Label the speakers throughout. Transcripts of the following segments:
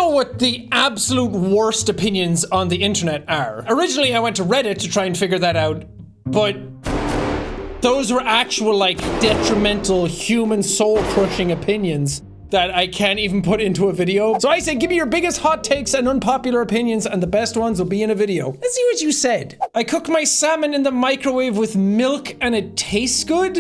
Speaker 1: know what the absolute worst opinions on the internet are. Originally, I went to Reddit to try and figure that out, but those were actual, like, detrimental, human soul-crushing opinions that I can't even put into a video. So I said, give me your biggest hot takes and unpopular opinions, and the best ones will be in a video. Let's see what you said. I cook my salmon in the microwave with milk and it tastes good?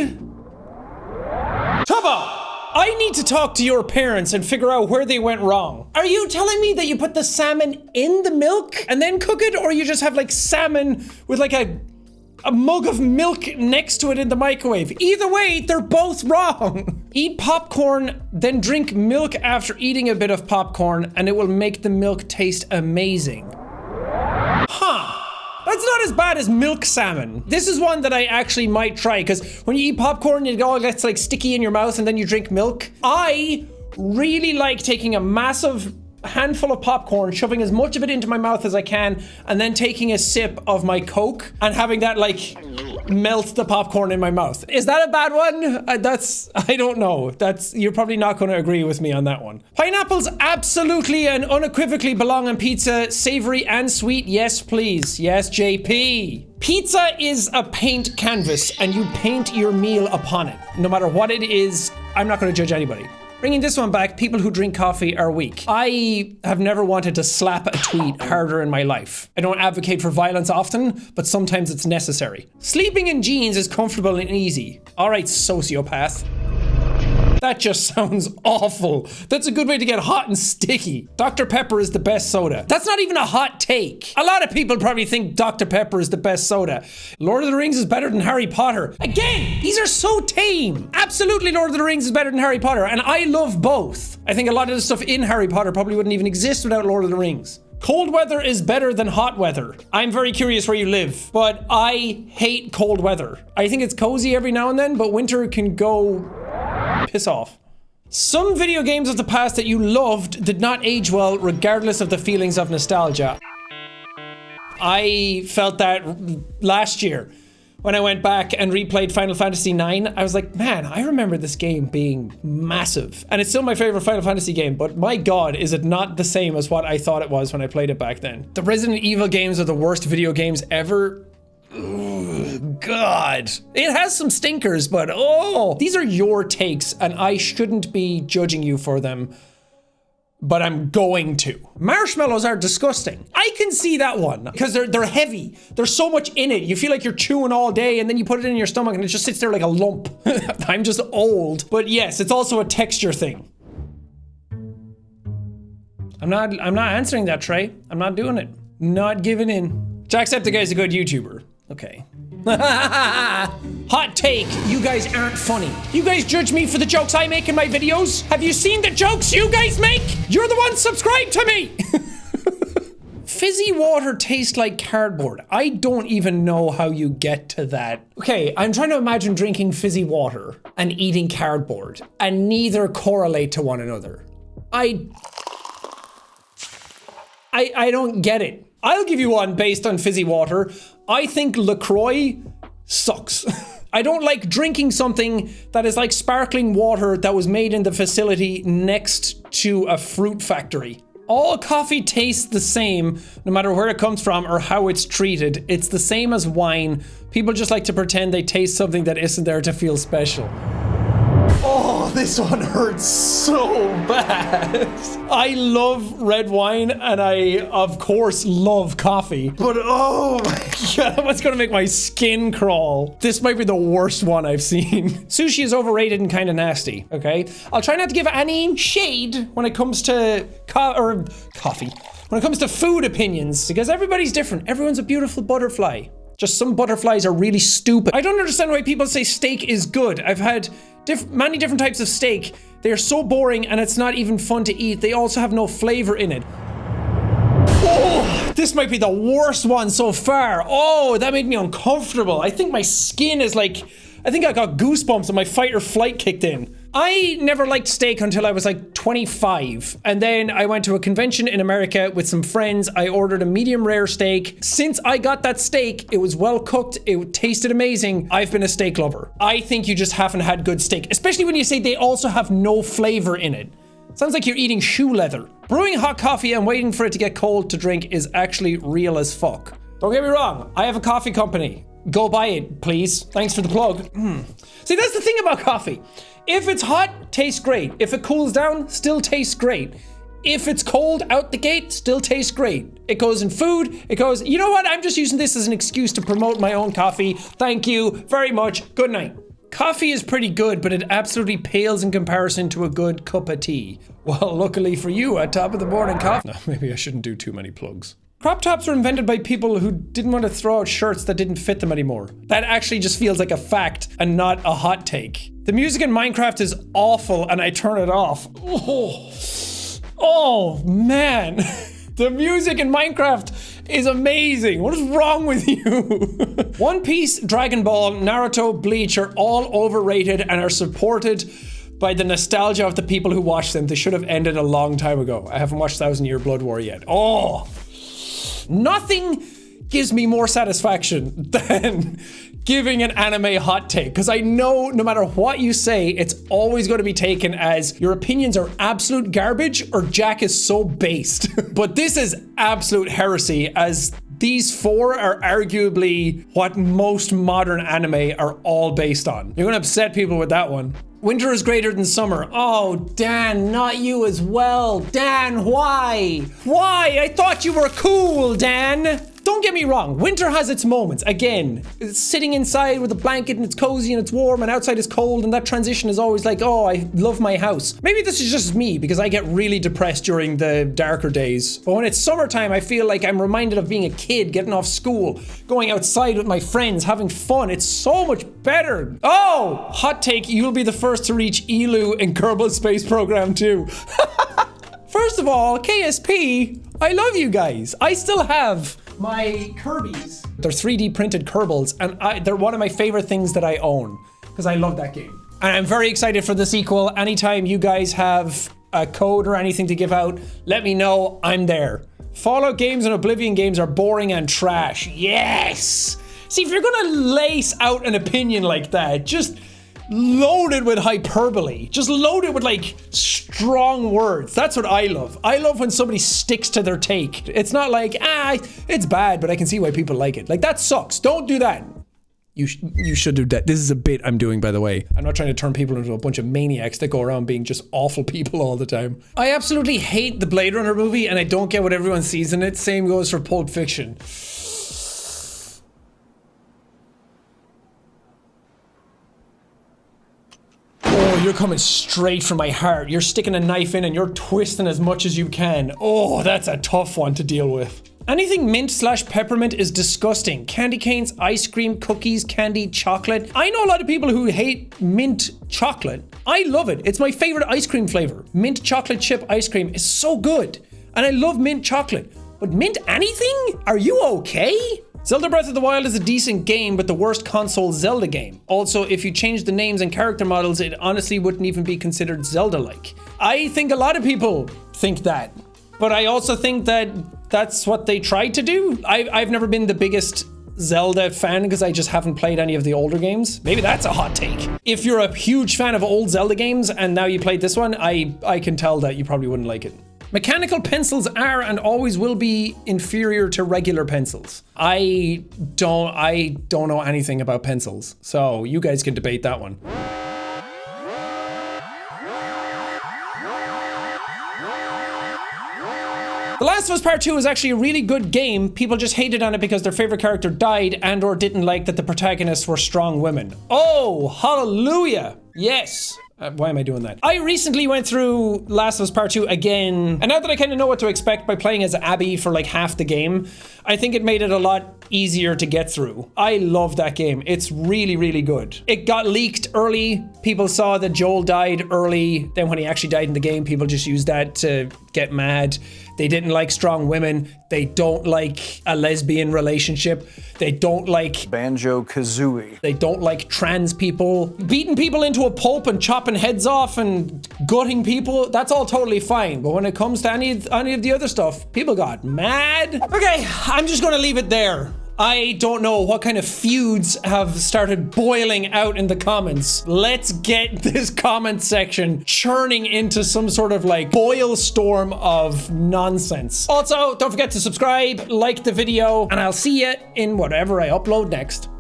Speaker 1: Tubbo! I need to talk to your parents and figure out where they went wrong. Are you telling me that you put the salmon in the milk and then cook it, or you just have like salmon with like a mug of milk next to it in the microwave? Either way, they're both wrong. Eat popcorn, then drink milk after eating a bit of popcorn, and it will make the milk taste amazing. Huh. That's not as bad as milk salmon. This is one that I actually might try, because when you eat popcorn, it all gets like sticky in your mouth and then you drink milk. I really like taking a massive handful of popcorn, shoving as much of it into my mouth as I can, and then taking a sip of my Coke and having that like melt the popcorn in my mouth. Is that a bad one? I don't know. You're probably not going to agree with me on that one. Pineapples absolutely and unequivocally belong on pizza, savory and sweet. Yes, please. Yes, JP. Pizza is a paint canvas and you paint your meal upon it. No matter what it is, I'm not going to judge anybody. Bringing this one back, people who drink coffee are weak. I have never wanted to slap a tweet harder in my life. I don't advocate for violence often, but sometimes it's necessary. Sleeping in jeans is comfortable and easy. All right, sociopath. That just sounds awful. That's a good way to get hot and sticky. Dr. Pepper is the best soda. That's not even a hot take. A lot of people probably think Dr. Pepper is the best soda. Lord of the Rings is better than Harry Potter. Again, these are so tame. Absolutely, Lord of the Rings is better than Harry Potter, and I love both. I think a lot of the stuff in Harry Potter probably wouldn't even exist without Lord of the Rings. Cold weather is better than hot weather. I'm very curious where you live, but I hate cold weather. I think it's cozy every now and then, but winter can go piss off. Some video games of the past that you loved did not age well, regardless of the feelings of nostalgia. I felt that last year when I went back and replayed Final Fantasy IX. I was like, man, I remember this game being massive. And it's still my favorite Final Fantasy game, but my God, is it not the same as what I thought it was when I played it back then. The Resident Evil games are the worst video games ever. Ugh, God. It has some stinkers, but these are your takes and I shouldn't be judging you for them, but I'm going to. Marshmallows are disgusting. I can see that one because they're heavy. There's so much in it. You feel like you're chewing all day and then you put it in your stomach and it just sits there like a lump. I'm just old, but yes, it's also a texture thing. I'm not answering that, Trey. I'm not doing it. Not giving in. Jacksepticeye is a good YouTuber. Okay. Hot take, you guys aren't funny. You guys judge me for the jokes I make in my videos? Have you seen the jokes you guys make? You're the ones subscribed to me! Fizzy water tastes like cardboard. I don't even know how you get to that. Okay, I'm trying to imagine drinking fizzy water and eating cardboard, and neither correlate to one another. I don't get it. I'll give you one based on fizzy water. I think LaCroix sucks. I don't like drinking something that is like sparkling water that was made in the facility next to a fruit factory. All coffee tastes the same, no matter where it comes from or how it's treated. It's the same as wine. People just like to pretend they taste something that isn't there to feel special. Oh, this one hurts so bad. I love red wine and I, of course, love coffee. But oh my God, that's gonna make my skin crawl. This might be the worst one I've seen. Sushi is overrated and kind of nasty, okay? I'll try not to give any shade when it comes to coffee. When it comes to food opinions, because everybody's different. Everyone's a beautiful butterfly. Just some butterflies are really stupid. I don't understand why people say steak is good. I've had many different types of steak. They are so boring and it's not even fun to eat. They also have no flavor in it. Oh, this might be the worst one so far. Oh, that made me uncomfortable. I think my skin is like, I think I got goosebumps and my fight or flight kicked in. I never liked steak until I was like 25. And then I went to a convention in America with some friends. I ordered a medium rare steak. Since I got that steak, it was well cooked. It tasted amazing. I've been a steak lover. I think you just haven't had good steak, especially when you say they also have no flavor in it. Sounds like you're eating shoe leather. Brewing hot coffee and waiting for it to get cold to drink is actually real as fuck. Don't get me wrong, I have a coffee company. Go buy it, please. Thanks for the plug. See, that's the thing about coffee. If it's hot, tastes great. If it cools down, still tastes great. If it's cold out the gate, still tastes great. It goes in food, it goes, you know what? I'm just using this as an excuse to promote my own coffee. Thank you very much. Good night. Coffee is pretty good, but it absolutely pales in comparison to a good cup of tea. Well, luckily for you, at top of the morning coffee. No, maybe I shouldn't do too many plugs. Crop tops were invented by people who didn't want to throw out shirts that didn't fit them anymore. That actually just feels like a fact and not a hot take. The music in Minecraft is awful and I turn it off. Oh man. The music in Minecraft is amazing. What is wrong with you? One Piece, Dragon Ball, Naruto, Bleach are all overrated and are supported by the nostalgia of the people who watch them. They should have ended a long time ago. I haven't watched 1000 Year Blood War yet. Oh, nothing gives me more satisfaction than giving an anime hot take, because I know no matter what you say, it's always going to be taken as your opinions are absolute garbage or Jack is so based. But this is absolute heresy, as these four are arguably what most modern anime are all based on. You're gonna upset people with that one. Winter is greater than summer. Oh, Dan, not you as well. Dan, why? Why? I thought you were cool, Dan. Don't get me wrong, winter has its moments. Again, it's sitting inside with a blanket and it's cozy and it's warm and outside is cold, and that transition is always like, oh, I love my house. Maybe this is just me because I get really depressed during the darker days. But when it's summertime, I feel like I'm reminded of being a kid, getting off school, going outside with my friends, having fun. It's so much better. Oh, hot take, you'll be the first to reach Elu in Kerbal Space Program 2. First of all, KSP, I love you guys. I still have my Kirby's. They're 3D printed Kerbals, and they're one of my favorite things that I own because I love that game. And I'm very excited for the sequel. Anytime you guys have a code or anything to give out, let me know. I'm there. Fallout games and Oblivion games are boring and trash. Yes! See, if you're gonna lace out an opinion like that, just load it with hyperbole. Just load it with like strong words. That's what I love. I love when somebody sticks to their take. It's not like, it's bad, but I can see why people like it. Like, that sucks. Don't do that. You should do that. This is a bit I'm doing, by the way. I'm not trying to turn people into a bunch of maniacs that go around being just awful people all the time. I absolutely hate the Blade Runner movie, and I don't get what everyone sees in it. Same goes for Pulp Fiction. Oh, you're coming straight from my heart. You're sticking a knife in and you're twisting as much as you can. Oh, that's a tough one to deal with. Anything mint/peppermint is disgusting. Candy canes, ice cream, cookies, candy, chocolate. I know a lot of people who hate mint chocolate. I love it. It's my favorite ice cream flavor. Mint chocolate chip ice cream is so good. And I love mint chocolate. But mint anything? Are you okay? Zelda Breath of the Wild is a decent game, but the worst console Zelda game. Also, if you change the names and character models, it honestly wouldn't even be considered Zelda-like. I think a lot of people think that, but I also think that that's what they tried to do. I've never been the biggest Zelda fan because I just haven't played any of the older games. Maybe that's a hot take. If you're a huge fan of old Zelda games and now you played this one, I can tell that you probably wouldn't like it. Mechanical pencils are and always will be inferior to regular pencils. I don't know anything about pencils, so you guys can debate that one. The Last of Us Part 2 is actually a really good game. People just hated on it because their favorite character died and or didn't like that the protagonists were strong women. Oh, hallelujah. Yes. Why am I doing that? I recently went through Last of Us Part 2 again, and now that I kind of know what to expect by playing as Abby for like half the game, I think it made it a lot easier to get through. I love that game. It's really, really good. It got leaked early. People saw that Joel died early. Then when he actually died in the game, people just used that to get mad. They didn't like strong women. They don't like a lesbian relationship. They don't like
Speaker 2: Banjo-Kazooie.
Speaker 1: They don't like trans people. Beating people into a pulp and chopping heads off and gutting people, that's all totally fine. But when it comes to any of the other stuff, people got mad. Okay, I'm just gonna leave it there. I don't know what kind of feuds have started boiling out in the comments. Let's get this comment section churning into some sort of like boil storm of nonsense. Also, don't forget to subscribe, like the video, and I'll see you in whatever I upload next.